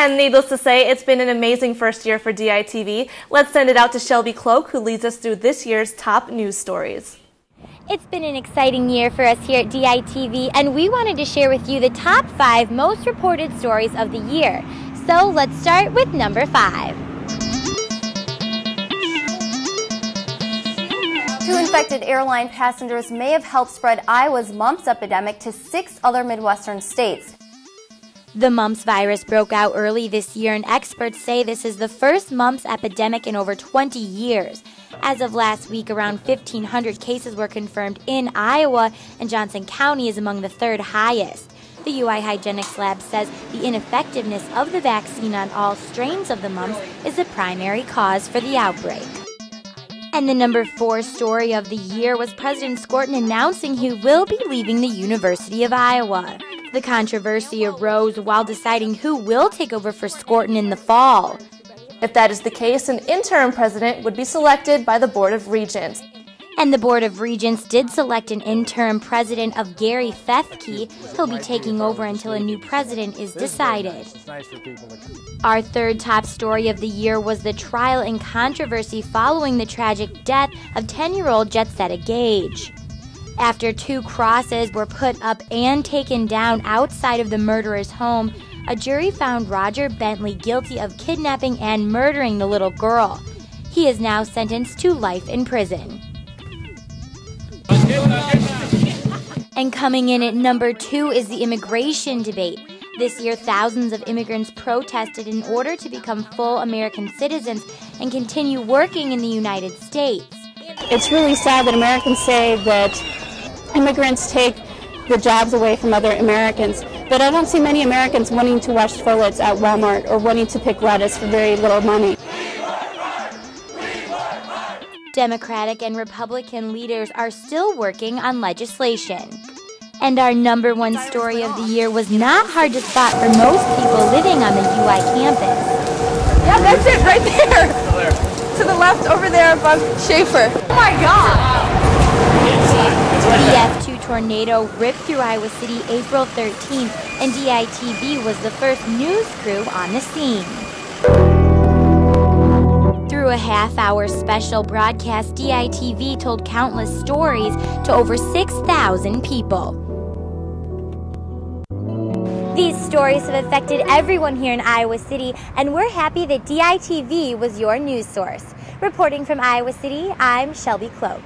And needless to say, it's been an amazing first year for DITV. Let's send it out to Shelby Cloak, who leads us through this year's top news stories. It's been an exciting year for us here at DITV, and we wanted to share with you the top 5 most reported stories of the year. So let's start with number 5. 2 infected airline passengers may have helped spread Iowa's mumps epidemic to 6 other Midwestern states. The mumps virus broke out early this year, and experts say this is the first mumps epidemic in over 20 years. As of last week, around 1,500 cases were confirmed in Iowa, and Johnson County is among the 3rd highest. The UI Hygienics Lab says the ineffectiveness of the vaccine on all strains of the mumps is the primary cause for the outbreak. And the number 4 story of the year was President Skorton announcing he will be leaving the University of Iowa. The controversy arose while deciding who will take over for Skorton in the fall. If that is the case, an interim president would be selected by the Board of Regents. And the Board of Regents did select an interim president of Gary Fethke. He'll be taking over until a new president is decided. Our 3rd top story of the year was the trial and controversy following the tragic death of 10-year-old Jetsetta Gage. After 2 crosses were put up and taken down outside of the murderer's home, a jury found Roger Bentley guilty of kidnapping and murdering the little girl. He is now sentenced to life in prison. And coming in at number 2 is the immigration debate. This year, thousands of immigrants protested in order to become full American citizens and continue working in the United States. It's really sad that Americans say that immigrants take the jobs away from other Americans, but I don't see many Americans wanting to wash toilets at Walmart or wanting to pick lettuce for very little money. Democratic and Republican leaders are still working on legislation. And our number 1 story of the year was not hard to spot for most people living on the UI campus. Yeah, that's it right there. To the left over there above Schaefer. Oh my God! The F2 tornado ripped through Iowa City April 13th, and DITV was the first news crew on the scene. Through a half-hour special broadcast, DITV told countless stories to over 6,000 people. These stories have affected everyone here in Iowa City, and we're happy that DITV was your news source. Reporting from Iowa City, I'm Shelby Cloak.